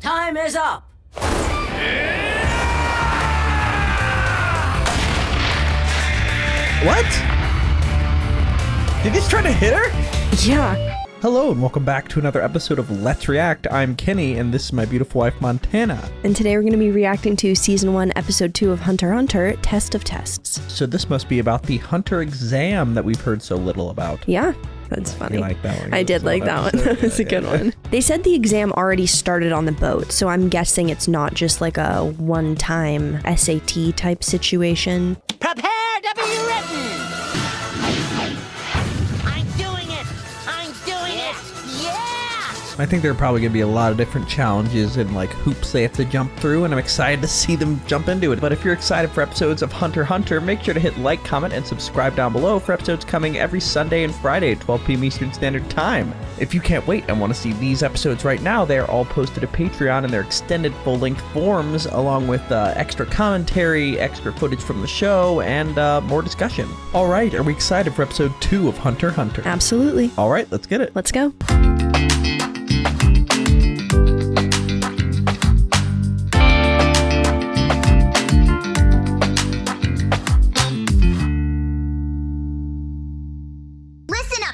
Time is up! What? Did he just try to hit her? Yeah. Hello and welcome back to another episode of Let's React. I'm Kenny and this is my beautiful wife Montana. And today we're going to be reacting to Season 1, Episode 2 of HunterxHunter, Test of Tests. So this must be about the Hunter exam that we've heard so little about. Yeah, that's funny. You like that one? I did like that one. That was a good one. They said the exam already started on the boat, so I'm guessing it's not just like a one-time SAT type situation. Prepare to be written! I think there are probably going to be a lot of different challenges and like hoops they have to jump through, and I'm excited to see them jump into it. But if you're excited for episodes of HunterxHunter, make sure to hit like, comment, and subscribe down below for episodes coming every Sunday and Friday at 12 p.m. Eastern Standard Time. If you can't wait and want to see these episodes right now, they are all posted to Patreon in their extended full-length forms, along with extra commentary, extra footage from the show, and more discussion. All right, are we excited for episode 2 of HunterxHunter? Absolutely. All right, let's get it. Let's go.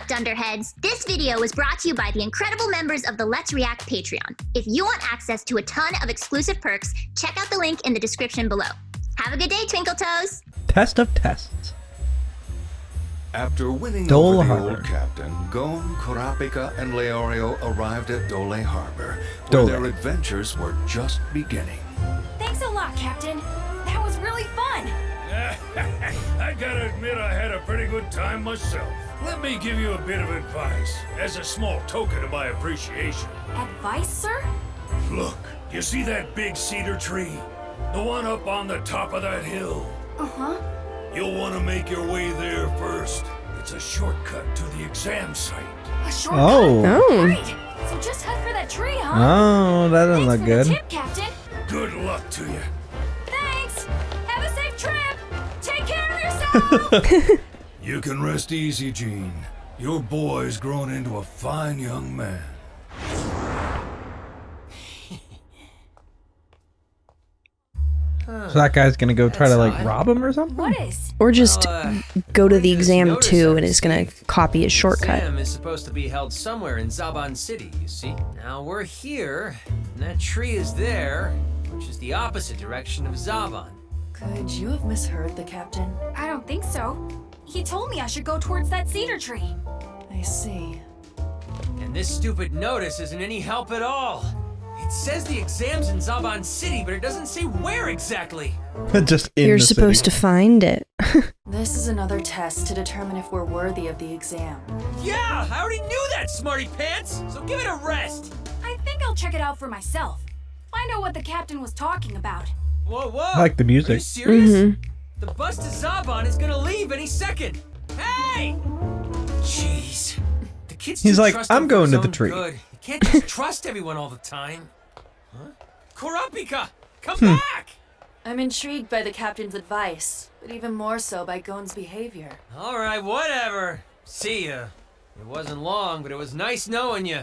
Dunderheads, this video was brought to you by the incredible members of the Let's React Patreon. If you want access to a ton of exclusive perks, check out the link in the description below. Have a good day, Twinkle Toes! Test of tests. After winning Dole over the Harbor. old captain, Gon, Kurapika, and Leorio arrived at Dole Harbor, where Dole. their adventures were just beginning. Thanks a lot, Captain. That was really fun. I gotta admit I had a pretty good time myself. Let me give you a bit of advice, as a small token of my appreciation. Advice, sir? Look, you see that big cedar tree? The one up on the top of that hill? Uh-huh. You'll want to make your way there first. It's a shortcut to the exam site. A shortcut? Oh. Great. So just head for that tree, huh? Oh, that doesn't Thanks look for good. the tip, Captain. Good luck to you. Thanks. Have a safe trip. Take care of yourself. You can rest easy, Gene. Your boy's grown into a fine young man. So that guy's gonna go try to like rob him or something? What is? Or just go to the exam notice too I and is going to copy his shortcut. The exam is supposed to be held somewhere in Zaban City, you see. Now we're here, and that tree is there, which is the opposite direction of Zaban. Could you have misheard the captain? I don't think so. He told me I should go towards that cedar tree. I see. And this stupid notice isn't any help at all. It says the exam's in Zaban City, but it doesn't say where exactly. Just in You're the supposed to city. find it. This is another test to determine if we're worthy of the exam. Yeah, I already knew that, smarty pants. So give it a rest. I think I'll check it out for myself. Find out what the captain was talking about. Whoa, whoa. I like the music. Are you serious? The bus to Zaban is gonna leave any second. Hey! Jeez. The kid's He's too like, trusting I'm for going his to the own tree. good. You can't just trust everyone all the time. Huh? Kurapika, come back! I'm intrigued by the captain's advice, but even more so by Gon's behavior. All right, whatever. See ya. It wasn't long, but it was nice knowing you.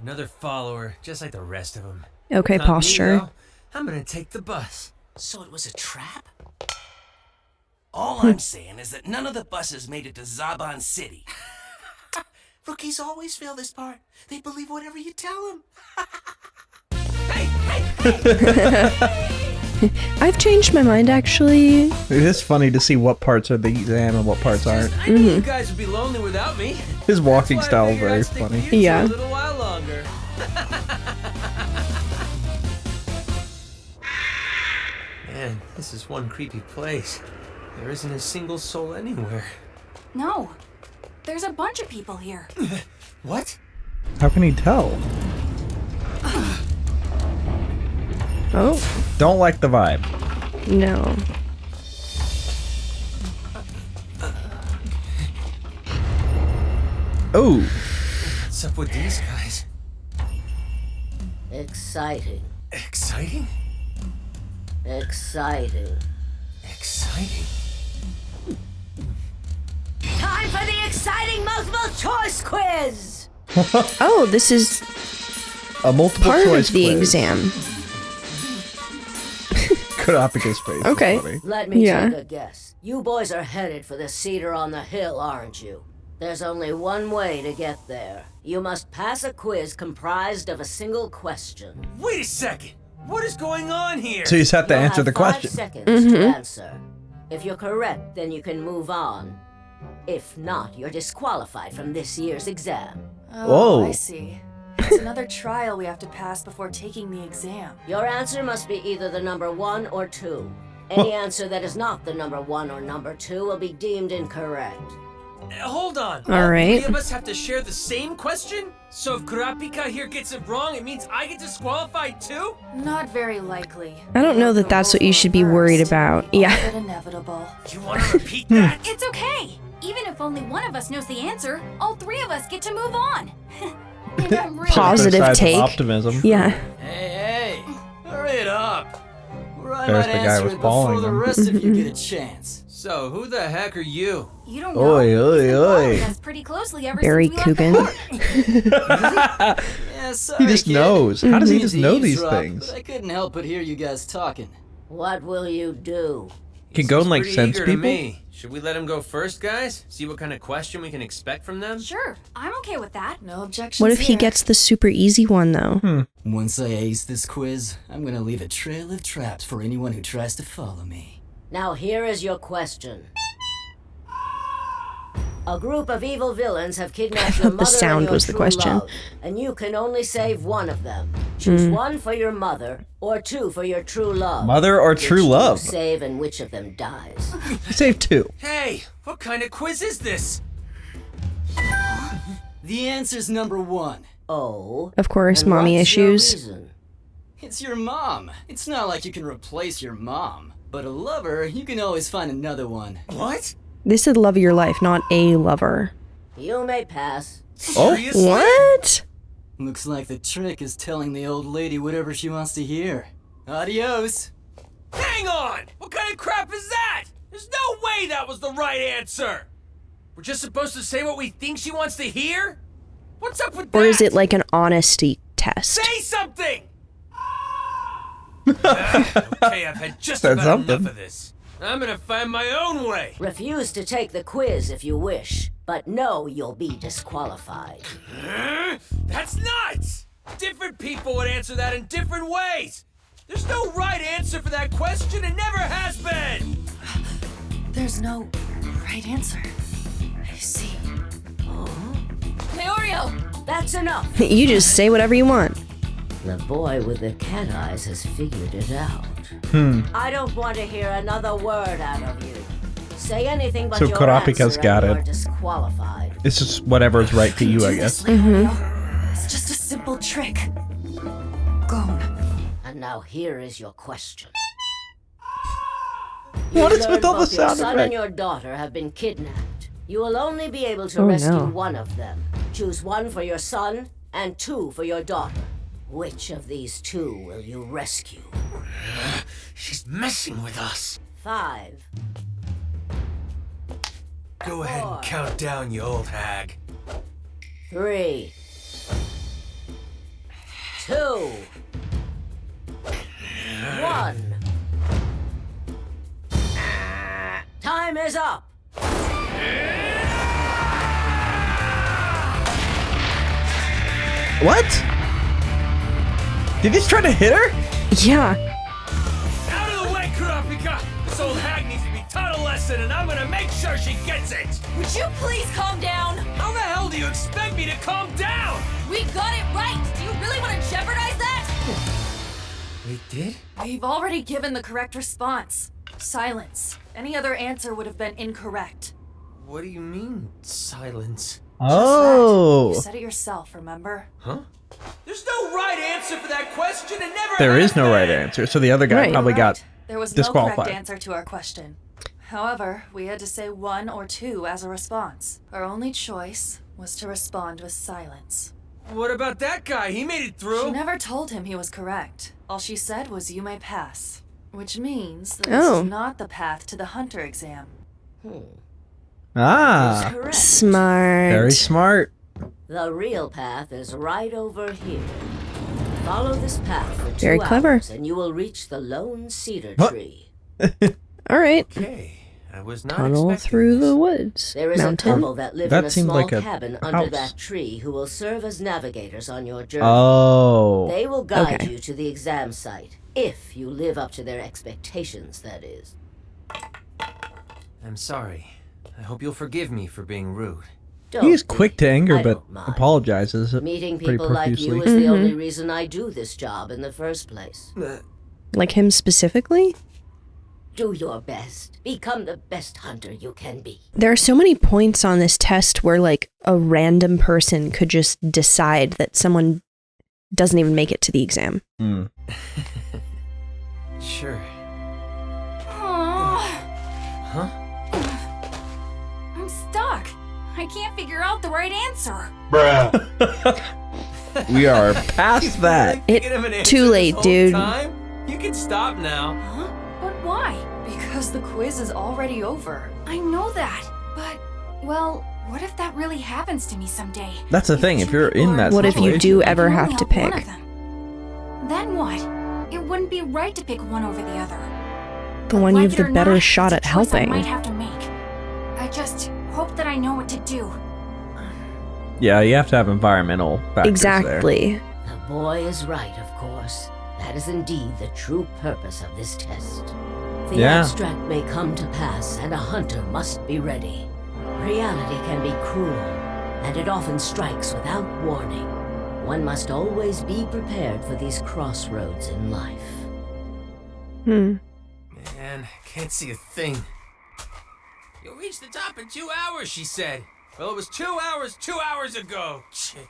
Another follower, just like the rest of them. Okay, Not me, posture. though. I'm gonna take the bus. So it was a trap? All I'm saying is that none of the buses made it to Zaban City. Rookies always fail this part. They believe whatever you tell them. I've changed my mind, actually. It is funny to see what parts are the exam and what parts aren't. I knew you guys would be lonely without me. His walking That's why I style is figured very I'd stick funny. with you Yeah. for a little while longer. Man, this is one creepy place. There isn't a single soul anywhere. No. There's a bunch of people here. What? How can he tell? Oh, Don't like the vibe. no. Oh, What's up with these guys? Exciting. Exciting? Exciting. Exciting? Time for the exciting multiple choice quiz! Oh, this is A multiple part choice of the quiz. exam. Kurapika's face. Okay. Is funny. Let me Yeah. take a guess. You boys are headed for the cedar on the hill, aren't you? There's only one way to get there. You must pass a quiz comprised of a single question. Wait a second. What is going on here? So you just have to You'll answer have the 5 question. seconds to answer. If you're correct, then you can move on. If not, you're disqualified from this year's exam. Oh, Whoa. I see. It's another trial we have to pass before taking the exam. Your answer must be either the number 1 or 2. Any answer that is not the number 1 or number 2 will be deemed incorrect. Hold on. All right. 3 of us have to share the same question? So if Kurapika here gets it wrong, it means I get disqualified too? Not very likely. I don't know that that's what you should be worried about. Yeah. But inevitable. You want to repeat that? It's okay. Even if only one of us knows the answer, all 3 of us get to move on. And I'm really Positive Both sides of take. optimism. Yeah. Hey, hurry it up. Or I There's might the guy answer with it ball before in the them. rest of you get a chance. So who the heck are you? You don't know. Oi, oi, He's been oi. following us pretty closely ever Barry since we Coogan. left the fort. Yeah, sorry, He just kid. knows. How does he Didn't just mean to know these eavesdrop, things? But I couldn't help but hear you guys talking. What will you do? Can go and like Pretty sense eager to people. me. Should we let him go first, guys? See what kind of question we can expect from them? Sure, I'm okay with that. No objections. What if he here. gets the super easy one though? Once I ace this quiz, I'm gonna leave a trail of traps for anyone who tries to follow me. Now here is your question. A group of evil villains have kidnapped your The mother sound and your was the true question. love, and you can only save one of them. Choose 1 for your mother, or 2 for your true love. Mother or Which true do you love? save and which of them dies? Save 2. Hey, what kind of quiz is this? The answer's number 1. Oh. Of course, and mommy what's your issues. reason? It's your mom. It's not like you can replace your mom. But a lover, you can always find another one. What? This is love of your life, not a lover. You may pass. Oh, Seriously? What? Looks like the trick is telling the old lady whatever she wants to hear. Adios. Hang on! What kind of crap is that? There's no way that was the right answer! We're just supposed to say what we think she wants to hear? What's up with that? Or is it like an honesty test? Say something! Okay, I've had just Said about something. enough of this. I'm gonna find my own way. Refuse to take the quiz if you wish, but know you'll be disqualified. Huh? That's nuts! Different people would answer that in different ways. There's no right answer for that question and never has been. There's no right answer. I see. Leorio! That's enough. You just say whatever you want. The boy with the cat eyes has figured it out. I don't want to hear another word out of you. Say anything but So your Kurapika's answer got and it. you're disqualified. It's just whatever's right to you, I guess. It's just a simple trick. Gone. And now here is your question. What You is learn with all the both your sound son and effects? your daughter have been kidnapped. You will only be able to Oh, rescue no. one of them. Choose 1 for your son and 2 for your daughter. Which of these 2 will you rescue? She's messing with us. 5, Go ahead and count down, you old hag. 3, 2, 1. Time is up. What? Did he just try to hit her? Yeah. Out of the way, Kurapika! This old hag needs to be taught a lesson, and I'm gonna make sure she gets it! Would you please calm down? How the hell do you expect me to calm down? We got it right. Do you really want to jeopardize that? We did? We've already given the correct response. Silence. Any other answer would have been incorrect. What do you mean, silence? Oh. You said it yourself, remember? Huh? There's no right answer for that question and never There has is no right been. answer, so the other guy Right. probably got Right. There was no disqualified. correct answer to our question. However, we had to say 1 or 2 as a response. Our only choice was to respond with silence. What about that guy? He made it She through. never told him he was correct. All she said was, "You may pass." Which means that Oh. this is not the path to the Hunter exam. Ah, Correct. Smart. very smart. The real path is right over here. Follow this path for 2 Very clever. hours and you will reach the lone cedar What? tree. All right. Okay, I was not Tunnel expecting through this. the woods. There is Mountain. a couple that live That in a seemed small like a cabin house. under that tree who will serve as navigators on your journey. Oh. They will guide Okay. you to the exam site, if you live up to their expectations, that is. I'm sorry. I hope you'll forgive me for being rude. Don't He's be. quick to anger, I but don't mind. apologizes Meeting pretty people like profusely. you is the only reason I do this job in the first place. Like him specifically? Do your best. Become the best hunter you can be. There are so many points on this test where like a random person could just decide that someone doesn't even make it to the exam. Mm. Sure. Aww. Huh? I'm stuck. I can't figure out the right answer. We are past that. Too late, dude. You can stop now. Huh? But why? Because the quiz is already over. I know that, but, well, what if that really happens to me someday? That's the thing. If you're in that What if you situation, do I ever can have only to help one pick? of them. Then what? It wouldn't be right to pick one over the other. The one you Like have it the or better not, shot it's at a choice I helping. might have to make. I just hope that I know what to do. yeah, you have to have environmental factors there. Exactly. The boy is right, of course. That is indeed the true purpose of this test. The Yeah. abstract may come to pass, and a hunter must be ready. Reality can be cruel, and it often strikes without warning. One must always be prepared for these crossroads in life. Hmm. Man, can't see a thing. You'll reach the top in 2 hours, she said. Well, it was 2 hours ago. Shit.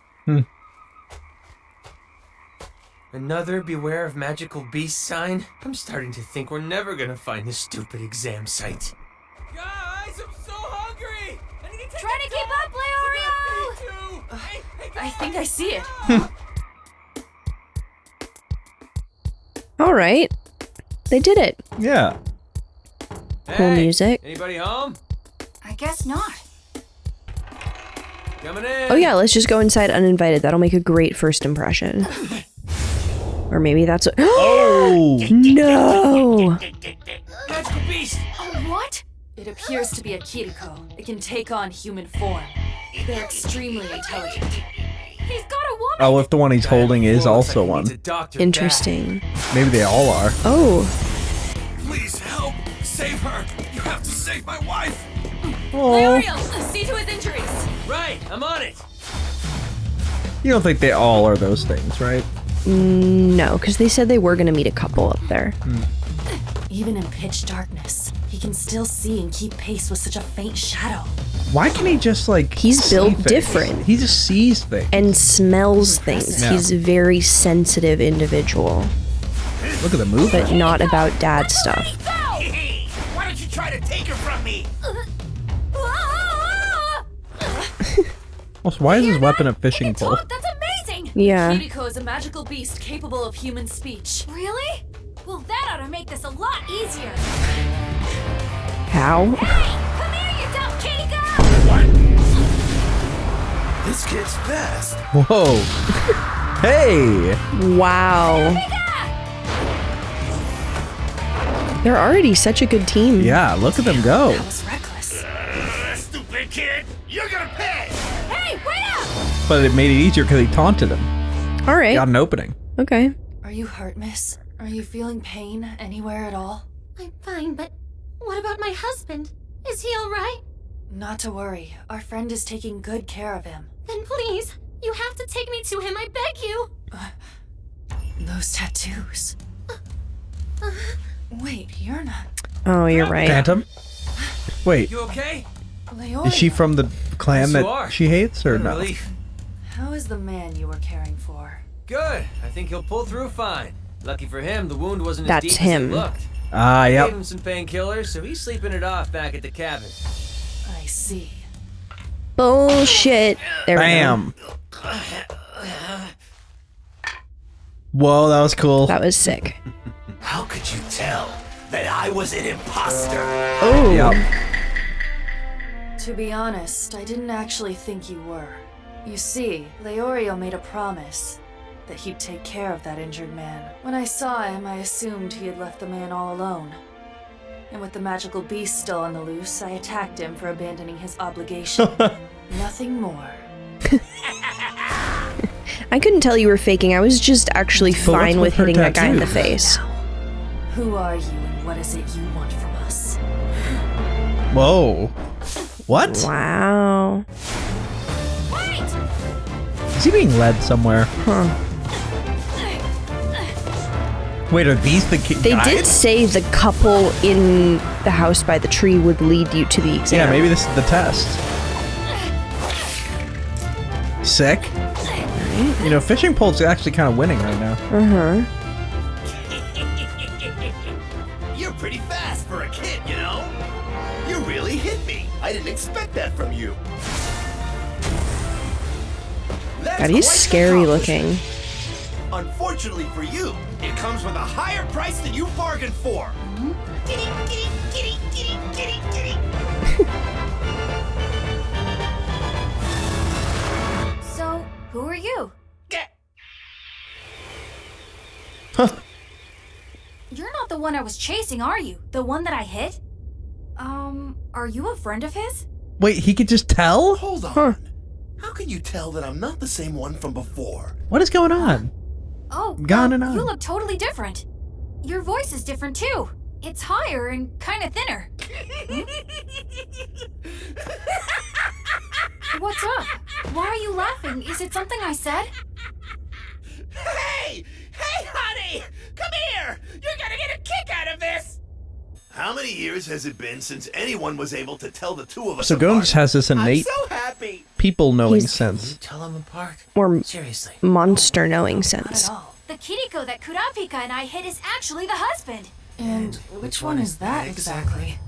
Another beware of magical beast sign? I'm starting to think we're never gonna find this stupid exam site. Guys, I'm so hungry! I need to take Try to keep up, Leorio! I think I see it. All right. They did it. Yeah. Cool Hey, music. Anybody home? I guess not. Coming in. Oh yeah, let's just go inside uninvited. That'll make a great first impression. Or maybe that's what. Oh! No! Magical beast! What? It appears to be a Kiriko. It can take on human form. They're extremely intelligent. He's got a woman! Oh, if the one he's holding is also one. Interesting. Maybe they all are. Oh. Please help! Save her! You have to save my wife! Leorio, see to his injuries! Right, I'm on it! You don't think they all are those things, right? No, because they said they were going to meet a couple up there. Even in pitch darkness, he can still see and keep pace with such a faint shadow. Why can he just like He's see built things? different. He just sees things. And smells things. Yeah. He's a very sensitive individual. Look at the movement. But not about dad stuff. Why don't you try to take her from me? Also, why is his weapon a fishing pole? That's amazing! Yeah. Kiriko is a magical beast capable of human speech. Really? Well, that ought to make this a lot easier. How? Hey, come here, you dumb kitty girl! This kid's fast. Whoa. Hey! Wow. They're already such a good team. Yeah, look at them go. That was reckless. Stupid kid! You're gonna pay! Hey, wait up! But it made it easier because he taunted him. All right. Got an opening. Okay. Are you hurt, miss? Are you feeling pain anywhere at all? I'm fine, but what about my husband? Is he alright? Not to worry. Our friend is taking good care of him. Then please, you have to take me to him, I beg you! Those tattoos. Wait, you're not... Oh, you're right. Phantom? Wait, You okay? Leorio. is she from the clan Yes, you that are. she hates or What a no? relief. How is the man you were caring for? Good. I think he'll pull through fine. Lucky for him, the wound wasn't That's as deep him. as it looked. Ah, Gave yep. him some painkillers, so he's sleeping it off back at the cabin. I see. Bullshit. There we go. Bam. Whoa, that was cool. That was sick. How could you tell that I was an imposter? Oh. Yep. To be honest, I didn't actually think you were. You see, Leorio made a promise that he'd take care of that injured man. When I saw him, I assumed he had left the man all alone. And with the magical beast still on the loose, I attacked him for abandoning his obligation. Nothing more. I couldn't tell you were faking. I was just actually fine with hitting that guy in the face. Who are you and what is it you want from us? Whoa. What? Wow. Is he being led somewhere? Huh. Wait, are these the kids? They did say the couple in the house by the tree would lead you to the exam. Yeah, maybe this is the test. Sick. You know, fishing pole's actually kind of winning right now. Uh-huh. You're pretty fast for a kid, you know? You really hit me. I didn't expect that from you. God, he's scary looking. Unfortunately for you, it comes with a higher price than you bargained for. Giddy, giddy, giddy, giddy, giddy, giddy. So, who are you? Huh. You're not the one I was chasing, are you? The one that I hit? Are you a friend of his? Wait, he could just tell? Hold on. Huh. How can you tell that I'm not the same one from before? What is going on? Oh, Gone and on. You look totally different. Your voice is different too. It's higher and kind of thinner. What's up? Why are you laughing? Is it something I said? Hey! Hey, honey! Come here! You're gonna get a kick out of this! How many years has it been since anyone was able to tell the two of us So apart? Gomes has this innate I'm so happy! people knowing sense. Tell them apart. Or Seriously. monster knowing Not sense. at all. The Kiriko that Kurapika and I hit is actually the husband. And which one is that exactly?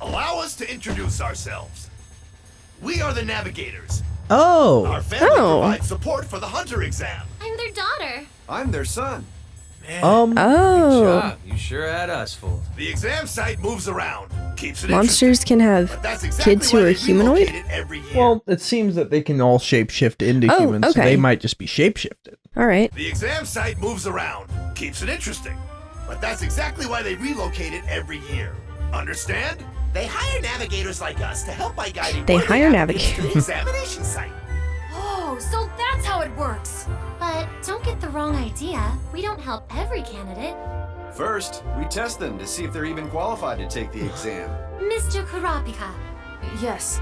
Allow us to introduce ourselves. We are the Navigators. Oh. Our family provides support for the Hunter exam. I'm their daughter. I'm their son. Man, Oh. good job. You sure had us fooled. The exam site moves around, keeps it Monsters can have But that's exactly kids who why are they humanoid? relocate it every year. Well, it seems that they can all shapeshift into Oh, humans, so okay. they might just be shapeshifted. All right. The exam site moves around, keeps it interesting. But that's exactly why they relocate it every year. Understand? They hire navigators like us to help by guiding They worthy hire applicants to the navigators. examination site. Oh, so that's how it works. But don't get the wrong idea. We don't help every candidate. First, we test them to see if they're even qualified to take the exam. Mr. Kurapika, Yes.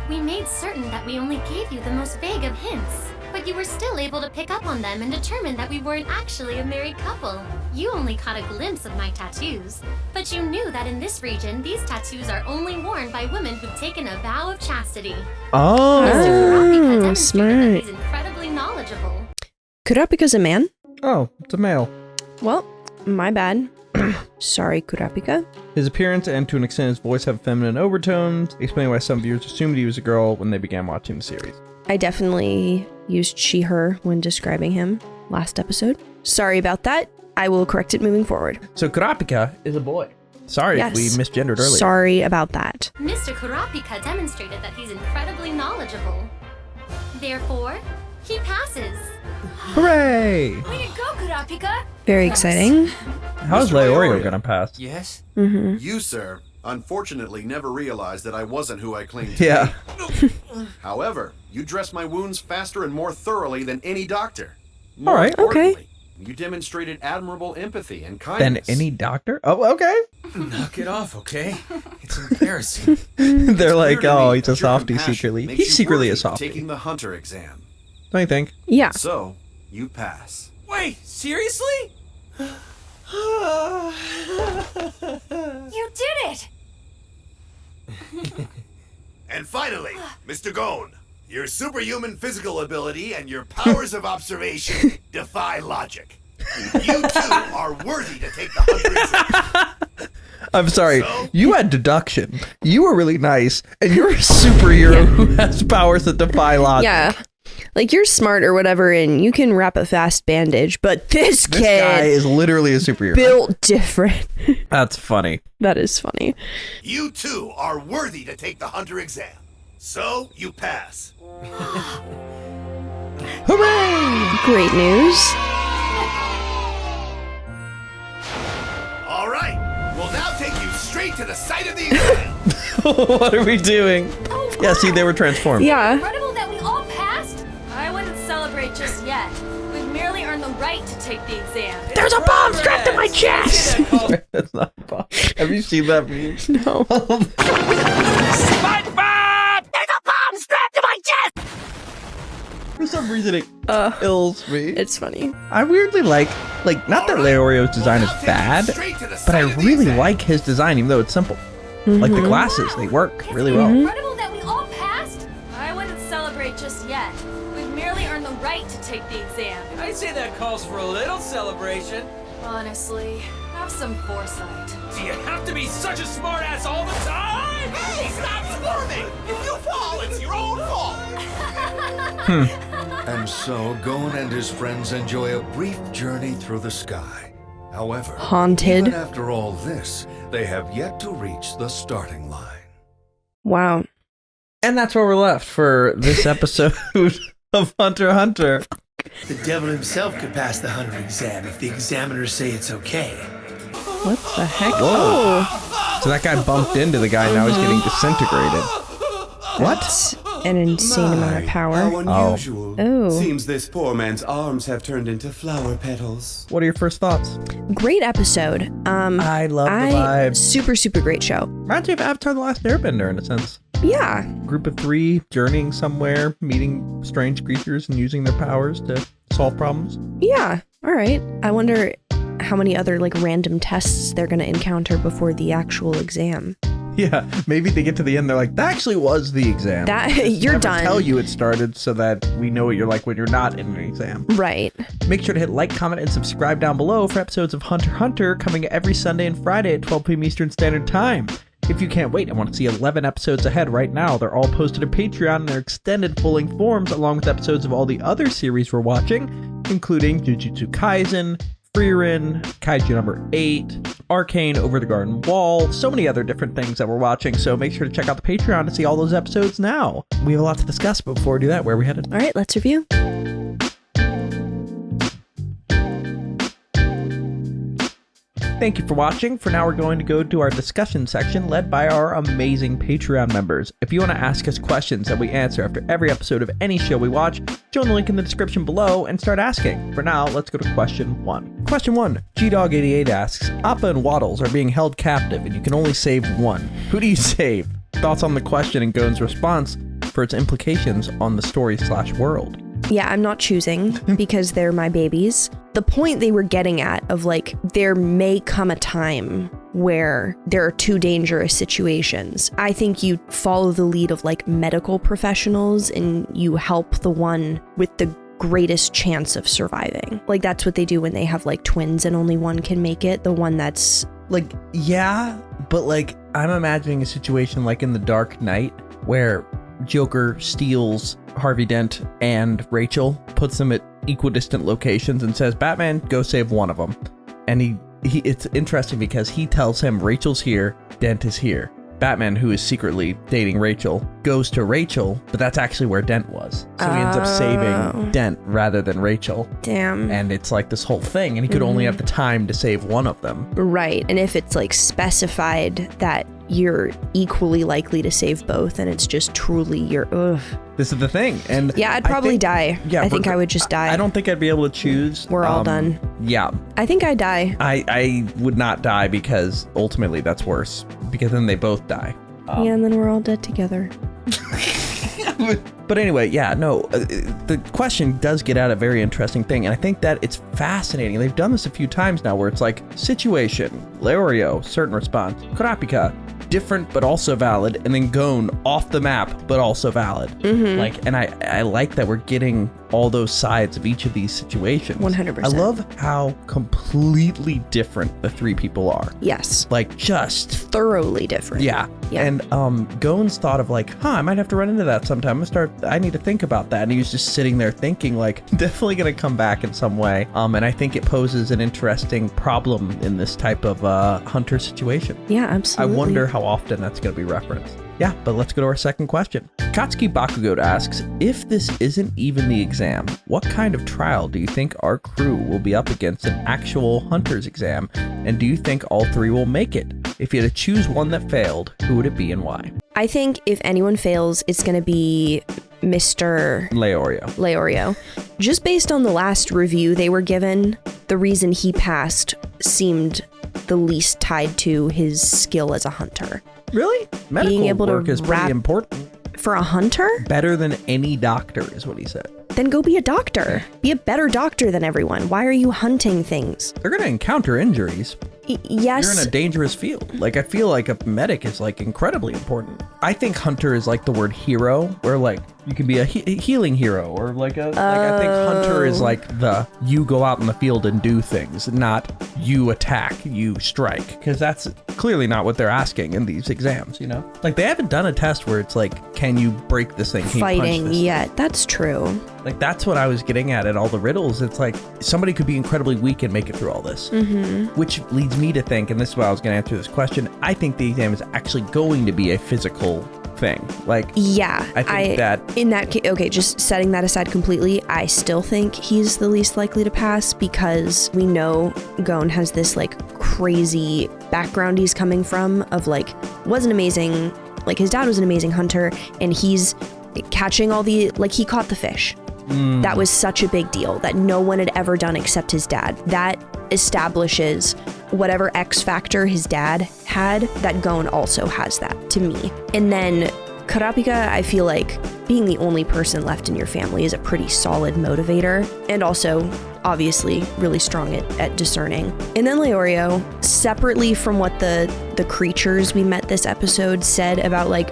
we made certain that we only gave you the most vague of hints. But you were still able to pick up on them and determine that we weren't actually a married couple. You only caught a glimpse of my tattoos. But you knew that in this region, these tattoos are only worn by women who've taken a vow of chastity. Oh, Kurapika smart. demonstrated that he's incredibly knowledgeable. Kurapika's a man? Oh, it's a male. Well, my bad. Sorry, Kurapika. His appearance and to an extent his voice have feminine overtones, explaining why some viewers assumed he was a girl when they began watching the series. I definitely used she, her when describing him last episode. Sorry about that. I will correct it moving forward. So Kurapika is a boy. Sorry if we misgendered earlier. Sorry about that. Mr. Kurapika demonstrated that he's incredibly knowledgeable. Therefore, he passes. Hooray! Way to go, Kurapika. Very exciting. How's Mr. Leorio Leorio. gonna pass? Yes? Mm-hmm. You, sir, unfortunately never realized that I wasn't who I claimed to Yeah. be. However, you dressed my wounds faster and more thoroughly than any doctor. More All right. importantly, you demonstrated admirable empathy and Than kindness. any doctor? Oh, okay. Knock it off, okay? It's embarrassing. They're like, Clear to oh, me he's a that your softie compassion secretly. makes He's you secretly a worthy of softie. taking the Hunter exam. Don't you think? Yeah. So, you pass. Wait, seriously? You did it. And finally, Mr. Gone, your superhuman physical ability and your powers of observation defy logic. You too are worthy to take the Hunter exam. I'm sorry. So? You had deduction. You were really nice, and you're a superhero who has powers that defy logic. Yeah. Like, you're smart or whatever, and you can wrap a fast bandage, but this This guy kid is literally a superhero. built different. That's funny. That is funny. You too are worthy to take the Hunter exam. So, you pass. Hooray! Great news. All right, we'll now take you straight to the site of the exam. What are we doing? Yeah, see, they were transformed. Yeah. Incredible that we all passed. I wouldn't celebrate just yet. We've merely earned the right to take the exam. There's a bomb strapped to my chest! That's not a bomb. Have you seen that meme? No. SpongeBob! There's a bomb strapped to my chest! For some reason, it kills me. It's funny. I weirdly like not that Leorio's design is bad, but I really like his design, even though it's simple. Like the glasses, they work really well. Incredible that we all passed. I wouldn't celebrate just yet. We've merely earned the right to take the exam. I'd say that calls for a little celebration. Honestly, have some foresight. Do you have to be such a smartass all the time? Hey, stop squirming! If you fall, it's your own fault. And so, Gon and his friends enjoy a brief journey through the sky. However, Haunted. even after all this, they have yet to reach the starting line. Wow. And that's where we're left for this episode of HunterxHunter. The devil himself could pass the Hunter exam if the examiners say it's okay. What the heck? Whoa. So that guy bumped into the guy, now he's getting disintegrated. What? An insane amount of power. How unusual. Oh. Seems this poor man's arms have turned into flower petals. What are your first thoughts? Great episode. I love the vibe. Super, super great show. Reminds me of Avatar The Last Airbender in a sense. Yeah. Group of 3 journeying somewhere, meeting strange creatures and using their powers to solve problems. Yeah. All right. I wonder how many other like random tests they're going to encounter before the actual exam. Yeah, maybe they get to the end, they're like, that actually was the exam. You're never done. Tell you it started so that we know what you're like when you're not in an exam. Right. Make sure to hit like, comment, and subscribe down below for episodes of HunterxHunter coming every Sunday and Friday at 12 p.m. Eastern Standard Time. If you can't wait and want to see 11 episodes ahead right now, they're all posted to Patreon in their extended full-length forms, along with episodes of all the other series we're watching, including Jujutsu Kaisen, Frieren, Kaiju number 8, Arcane Over the Garden Wall, so many other different things that we're watching, so make sure to check out the Patreon to see all those episodes now. We have a lot to discuss, but before we do that, where are we headed? All right, let's review. Thank you for watching. For now, we're going to go to our discussion section led by our amazing Patreon members. If you want to ask us questions that we answer after every episode of any show we watch, join the link in the description below and start asking. For now, let's go to question 1. Question 1. GDog88 asks, Appa and Waddles are being held captive and you can only save one. Who do you save? Thoughts on the question and Gon's response for its implications on the story/world. Yeah, I'm not choosing because they're my babies. The point they were getting at of like, there may come a time where there are 2 dangerous situations. I think you follow the lead of like medical professionals and you help the one with the greatest chance of surviving. Like that's what they do when they have like twins and only one can make it. The one that's like, yeah, but like I'm imagining a situation like in The Dark Knight where Joker steals Harvey Dent and Rachel, puts them at equidistant locations and says, Batman, go save one of them. And he it's interesting because he tells him Rachel's here, Dent is here. Batman, who is secretly dating Rachel, goes to Rachel, but that's actually where Dent was. So he ends up saving Dent rather than Rachel. Damn. And it's like this whole thing, and he could only have the time to save one of them. Right. And if it's like specified that you're equally likely to save both, and it's just truly your This is the thing. And yeah, I'd probably die. Yeah, I think I would just die. I don't think I'd be able to choose. We're all done. Yeah. I think I'd die. I would not die because ultimately that's worse. Because then they both die. Yeah, and then we're all dead together. But anyway, yeah, no, the question does get at a very interesting thing, and I think that it's fascinating. They've done this a few times now where it's like, situation, Leorio, certain response, Kurapika, different but also valid, and then Gon, off the map but also valid. Like, and I like that we're getting all those sides of each of these situations. 100%. I love how completely different the 3 people are. Yes. Like, just thoroughly different. Yeah. And Gon's thought of like, I might have to run into that sometime. I need to think about that. And he was just sitting there thinking like, definitely going to come back in some way. And I think it poses an interesting problem in this type of hunter situation. Yeah, absolutely. I wonder how often that's going to be referenced. Yeah, but let's go to our second question. Katsuki Bakugo asks, if this isn't even the exam, what kind of trial do you think our crew will be up against an actual hunter's exam? And do you think all three will make it? If you had to choose one that failed, who would it be and why? I think if anyone fails, it's going to be Mr. Leorio. Just based on the last review they were given, the reason he passed seemed the least tied to his skill as a hunter. Really? Medical being able work to is pretty important. For a hunter? Better than any doctor is what he said. Then go be a doctor. Be a better doctor than everyone. Why are you hunting things? They're going to encounter injuries. Yes. You're in a dangerous field. Like, I feel like a medic is like incredibly important. I think hunter is like the word hero, where like you can be a healing hero, or like a, like I think hunter is like the, you go out in the field and do things, not you attack, you strike. Because that's clearly not what they're asking in these exams, you know? Like, they haven't done a test where it's like, can you break this thing? Can you punch fighting this yet. That's true. Like, that's what I was getting at in all the riddles. It's like somebody could be incredibly weak and make it through all this. Which leads me to think, and this is why I was going to answer this question, I think the exam is actually going to be a physical thing. Like, yeah, I think that in that case, okay, just setting that aside completely, I still think he's the least likely to pass, because we know Gon has this like crazy background he's coming from of like, wasn't amazing, like his dad was an amazing hunter, and he's catching all the, like, he caught the fish. That was such a big deal that no one had ever done except his dad. That establishes whatever X factor his dad had, that Gon also has that, to me. And then Kurapika, I feel like being the only person left in your family is a pretty solid motivator, and also obviously really strong at discerning. And then Leorio, separately from what the creatures we met this episode said about like,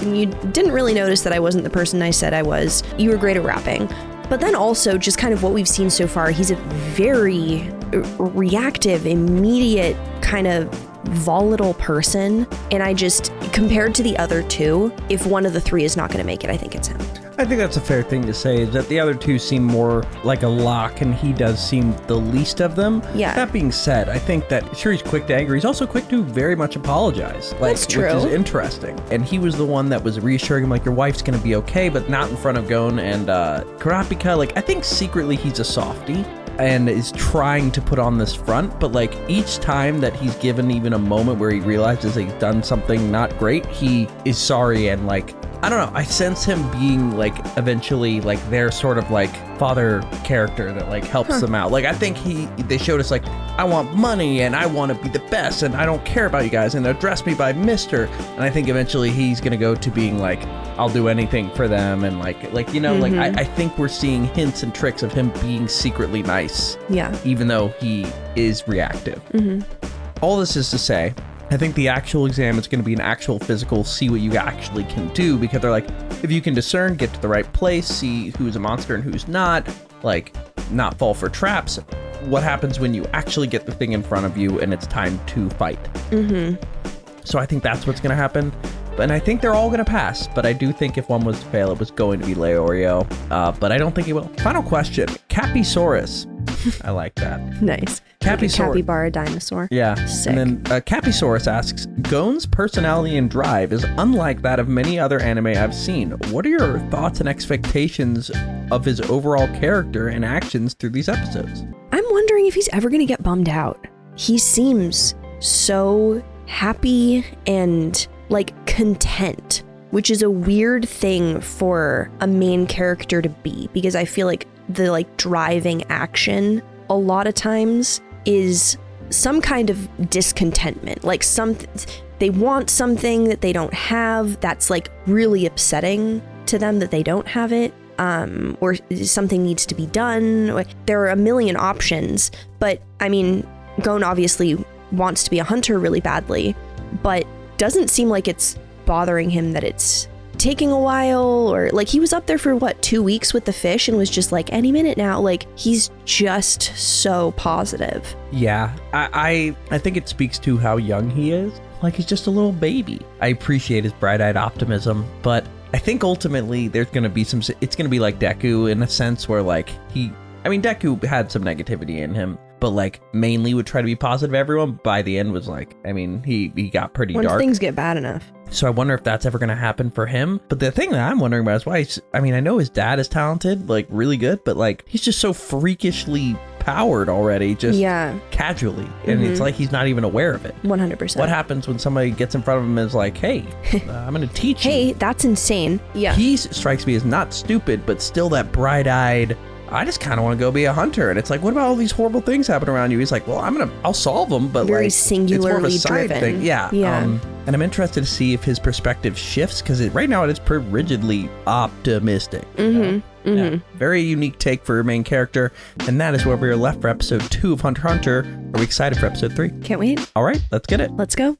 you didn't really notice that I wasn't the person I said I was. You were great at rapping. But then also just kind of what we've seen so far, he's a very reactive, immediate, kind of volatile person. And I just, compared to the other two, if one of the three is not going to make it, I think it's him. I think that's a fair thing to say, is that the other two seem more like a lock, and he does seem the least of them. Yeah. That being said, I think that, sure, he's quick to anger. He's also quick to very much apologize. Like, that's true. Which is interesting. And he was the one that was reassuring him, like, your wife's going to be okay, but not in front of Gon and Kurapika. Like, I think secretly he's a softie and is trying to put on this front, but like each time that he's given even a moment where he realizes that he's done something not great, he is sorry, and like, I don't know, I sense him being like eventually like their sort of like father character that like helps them out. Like, I think they showed us like, I want money and I want to be the best and I don't care about you guys and address me by Mr. And I think eventually he's gonna go to being like, I'll do anything for them, and like you know, like I think we're seeing hints and tricks of him being secretly nice. Yeah. Even though he is reactive. All this is to say, I think the actual exam is going to be an actual physical, see what you actually can do, because they're like, if you can discern, get to the right place, see who's a monster and who's not, like, not fall for traps. What happens when you actually get the thing in front of you and it's time to fight? So I think that's what's going to happen. And I think they're all going to pass, but I do think if one was to fail, it was going to be Leorio, but I don't think he will. Final question, Capisaurus. I like that. Nice. Capybara dinosaur. Yeah. Sick. And then Capisaurus asks, Gon's personality and drive is unlike that of many other anime I've seen. What are your thoughts and expectations of his overall character and actions through these episodes? I'm wondering if he's ever going to get bummed out. He seems so happy and like content, which is a weird thing for a main character to be, because I feel like the like driving action a lot of times is some kind of discontentment, like they want something that they don't have, that's like really upsetting to them that they don't have it, or something needs to be done. There are a million options, but I mean, Gon obviously wants to be a hunter really badly, but doesn't seem like it's bothering him that it's taking a while, or like he was up there for 2 weeks with the fish and was just like, any minute now. Like, he's just so positive. Yeah, I think it speaks to how young he is. Like, he's just a little baby. I appreciate his bright-eyed optimism, but I think ultimately there's going to be it's going to be like Deku in a sense where like Deku had some negativity in him, but like mainly would try to be positive. Everyone by the end was like, I mean, he got pretty dark. When things get bad enough. So I wonder if that's ever going to happen for him. But the thing that I'm wondering about is why I mean, I know his dad is talented, like really good, but like he's just so freakishly powered already, just casually. And it's like he's not even aware of it. 100%. What happens when somebody gets in front of him and is like, hey, I'm going to teach you. Hey, that's insane. Yeah. He strikes me as not stupid, but still that bright-eyed, I just kind of want to go be a hunter. And it's like, what about all these horrible things happen around you? He's like, well, I'll solve them, but very like, singularly it's more of a side driven. thing. Yeah. Yeah. And I'm interested to see if his perspective shifts, because right now it is pretty rigidly optimistic. Yeah. Very unique take for your main character. And that is where we are left for episode 2 of Hunter x Hunter. Are we excited for episode 3? Can't wait. All right, let's get it. Let's go.